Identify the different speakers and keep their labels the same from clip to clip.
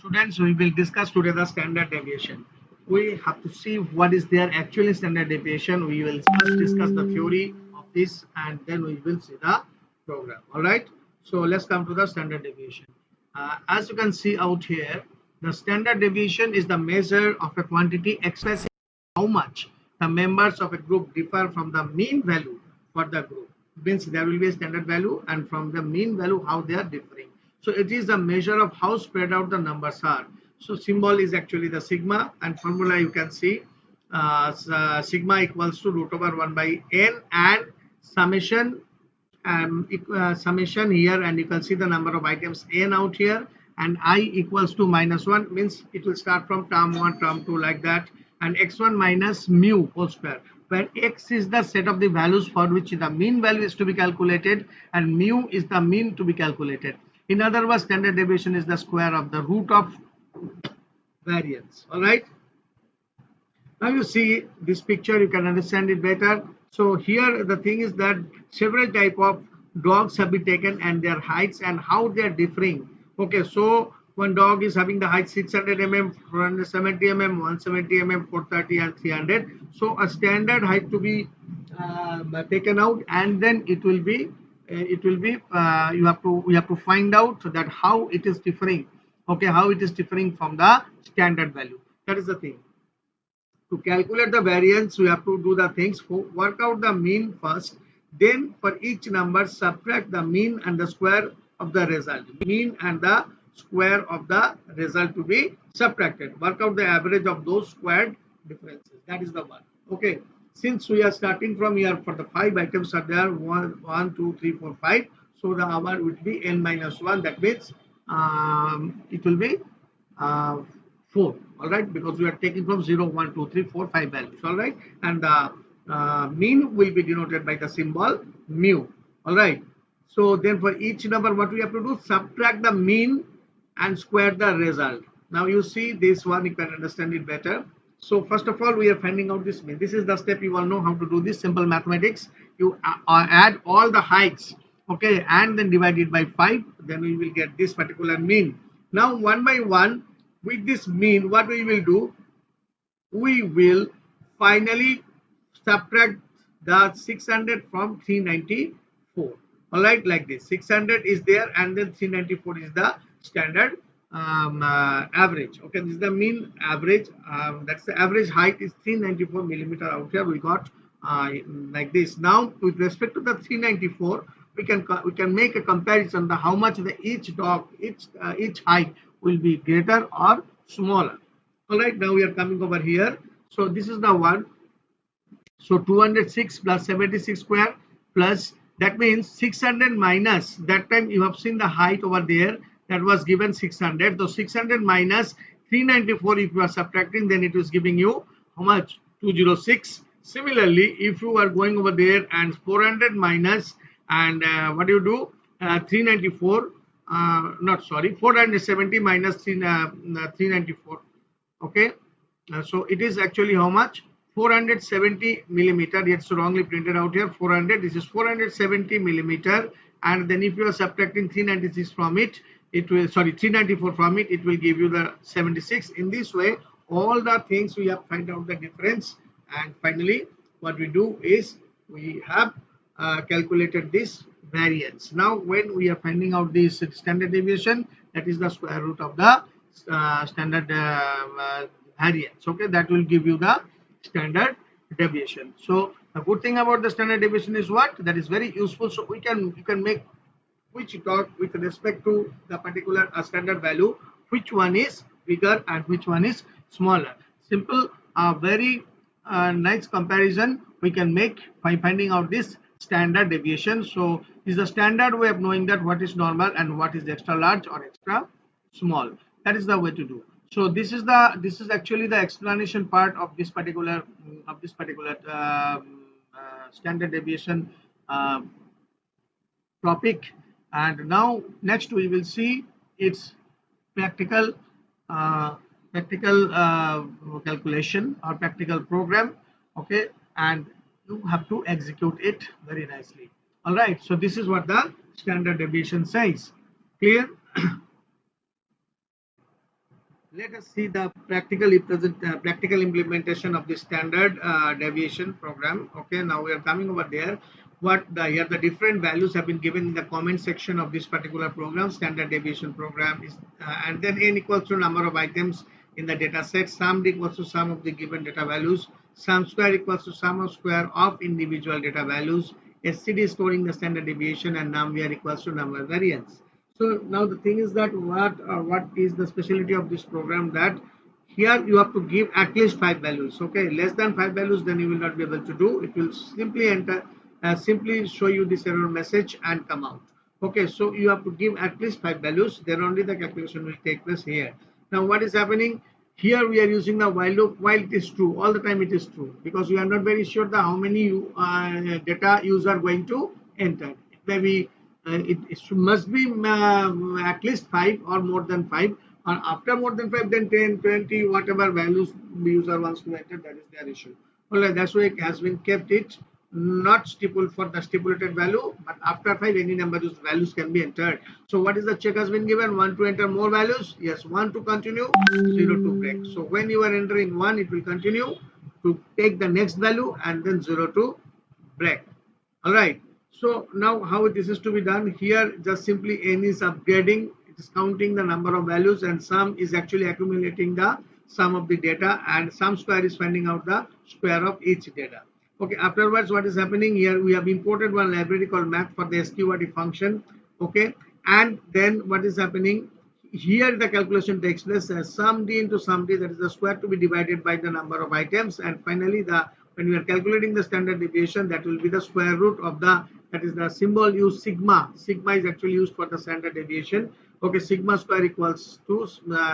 Speaker 1: Students, we will discuss today the standard deviation. We have to see what is their actual standard deviation. We will first discuss the theory of this and then we will see the program. All right. So let's come to the standard deviation. As you can see out here, the standard deviation is the measure of a quantity expressing how much the members of a group differ from the mean value for the group. Means there will be a standard value and from the mean value how they are differing. So it is a measure of how spread out the numbers are. So symbol is actually the sigma and formula you can see sigma equals to root over 1 by n and summation summation here, and you can see the number of items n out here, and I equals to -1 means it will start from term 1 term 2 like that, and x1 minus mu whole square, where x is the set of the values for which the mean value is to be calculated and mu is the mean to be calculated. In other words, standard deviation is the square of the root of variance. All right. Now you see this picture, you can understand it better. So here the thing is that several type of dogs have been taken and their heights and how they are differing. Okay, so one dog is having the height 600 mm, 470 mm, 170 mm, 430 and 300. So a standard height to be taken out, and then we have to find out that how it is differing. Okay, how it is differing from the standard value. That is the thing. To calculate the variance, we have to do the things for work out the mean first, then for each number subtract the mean and the square of the result. Mean and the square of the result to be subtracted. Work out the average of those squared differences. That is the one. Okay, since we are starting from here, for the 5 items are there, 1 2 3 4 5, so the hour would be n minus 1. That means it will be uh, 4. All right, because we are taking from 0 1 2 3 4 5 values. All right, and the mean will be denoted by the symbol mu. All right, so then for each number what we have to do, subtract the mean and square the result. Now you see this one, you can understand it better. So first of all, we are finding out this mean. This is the step you all know how to do this simple mathematics. You add all the heights, okay, and then divide it by 5, then we will get this particular mean. Now one by one, with this mean, what we will do, we will finally subtract the 600 from 394. All right, like this, 600 is there and then 394 is the standard average. Okay, this is the mean average. That's the average height is 394 millimeter. Out here we got like this. Now with respect to the 394, we can make a comparison the how much the each dog each height will be greater or smaller. All right, now we are coming over here. So this is the one. So 206 plus 76 square plus, that means 600 minus, that time you have seen the height over there, that was given 600. So 600 minus 394, if you are subtracting, then it is giving you how much? 206. Similarly, if you are going over there and 400 minus and what do you do? 394, not sorry, 470 minus 394. Okay, so it is actually how much? 470 millimeter. It's wrongly printed out here. 400. This is 470 millimeter. And then if you are subtracting 396 from it, it will 394 from it. It will give you the 76. In this way, all the things we have find out the difference. And finally, what we do is we have calculated this variance. Now, when we are finding out this standard deviation, that is the square root of the standard variance. Okay, that will give you the standard deviation. So the good thing about the standard deviation is what? That is very useful. So you can make which dot with respect to the particular standard value, which one is bigger and which one is smaller. Simple, very nice comparison we can make by finding out this standard deviation. So is the standard way of knowing that what is normal and what is extra large or extra small. That is the way to do. So this is actually the explanation part of this particular standard deviation topic. And now next we will see its practical calculation or practical program. Okay, and you have to execute it very nicely. All right, so this is what the standard deviation says. Clear? Let us see the practical implementation of the standard deviation program. Okay, now we are coming over there. Here the different values have been given in the comment section of this particular program. Standard deviation program is and then n equals to number of items in the data set. Sum equals to sum of the given data values. Sum square equals to sum of square of individual data values. SCD storing the standard deviation, and numVar equals to number variance. So now the thing is that what is the specialty of this program, that here you have to give at least 5 values. Okay, less than 5 values, then you will not be able to do. It will simply simply show you this error message and come out. Okay, so you have to give at least 5 values, then only the calculation will take place here. Now what is happening here? We are using the while loop. While it is true, all the time it is true, because we are not very sure the how many data you are going to enter. It may be it must be at least 5 or more than 5, or after more than 5 then 10, 20, whatever values the user wants to enter, that is their issue. Well, that's why it has been kept it not stipulated for the stipulated value, but after 5 any number of values can be entered. So what is the check has been given? 1 to enter more values, yes, 1 to continue, 0 to break. So when you are entering 1, it will continue to take the next value, and then 0 to break. All right, so now how this is to be done? Here just simply n is upgrading, it is counting the number of values, and sum is actually accumulating the sum of the data, and sum square is finding out the square of each data. Okay, afterwards what is happening here? We have imported one library called math for the sqrt function. Okay, and then what is happening here? The calculation takes place as sum d into sum d, that is the square to be divided by the number of items, and finally the when we are calculating the standard deviation, that will be the square root of the, that is the symbol used, sigma. Sigma is actually used for the standard deviation. Okay, sigma square equals to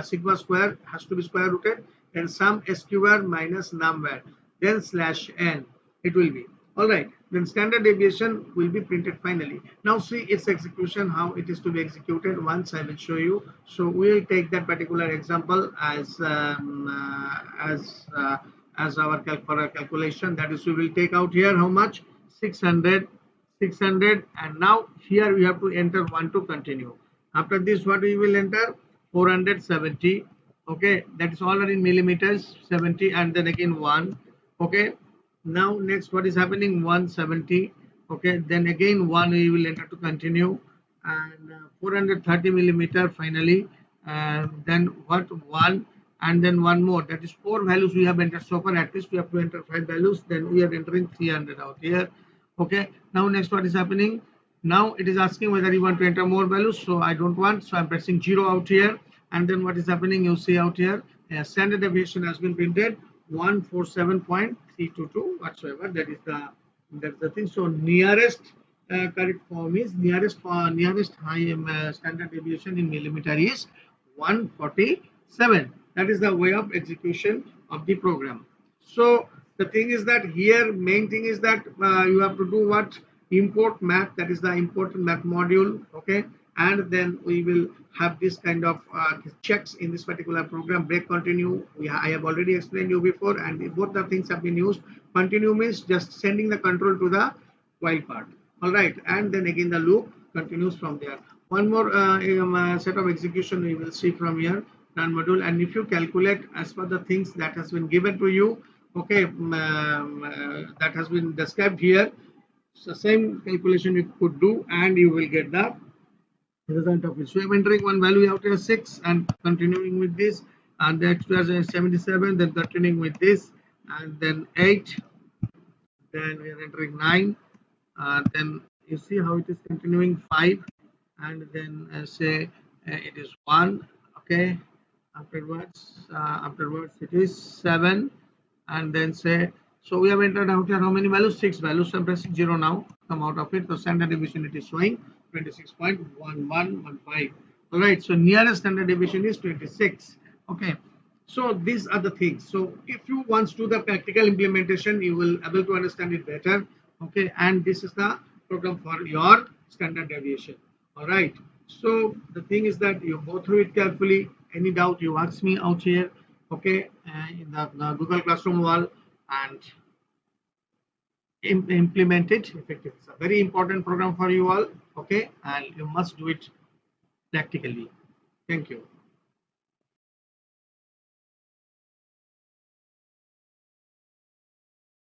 Speaker 1: sigma square has to be square rooted, and sum sqr minus numVar, then slash n it will be. All right, then standard deviation will be printed finally. Now see its execution, how it is to be executed. Once I will show you. So we will take that particular example as our for a calculation. That is, we will take out here how much? 600, 600, and now here we have to enter 1 to continue. After this, what we will enter? 470. Okay, that is all in millimeters. 70, and then again 1. Okay, now next what is happening? 170. Okay, then again 1 we will enter to continue, and 430 millimeter finally, then what? 1, and then one more, that is 4 values we have entered so far. At least we have to enter 5 values, then we are entering 300 out here. Okay, now next what is happening? Now it is asking whether you want to enter more values, so I don't want, so I'm pressing 0 out here. And then what is happening? You see out here, standard deviation has been printed 147.322 whatsoever. That's the thing. So nearest correct form is nearest high standard deviation in millimeter is 147. That is the way of execution of the program. So the thing is that here main thing is that you have to do what? Import math, that is the important math module. Okay, and then we will have this kind of checks in this particular program. Break, continue, I have already explained you before, and both the things have been used. Continue means just sending the control to the while part. All right, and then again the loop continues from there. One more set of execution we will see from here, run module. And if you calculate as per the things that has been given to you, okay, that has been described here, so same calculation you could do, and you will get the result of it. So I'm entering one value out here 6 and continuing with this, and the expression is 77, then continuing with this, and then 8, then we are entering 9, then you see how it is continuing 5, and then say it is 1. Okay, afterwards it is 7, and then say, so we have entered out here how many values? 6 values. So I'm pressing 0 now, come out of it. So standard deviation it is showing 26.1115. All right, so nearest standard deviation is 26. Okay, so these are the things. So if you want to do the practical implementation, you will able to understand it better. Okay, and this is the program for your standard deviation. All right, so the thing is that you go through it carefully. Any doubt, you ask me out here. Okay, in the Google Classroom wall, and implement it effectively. It's a very important program for you all. Okay, and you must do it practically. Thank you.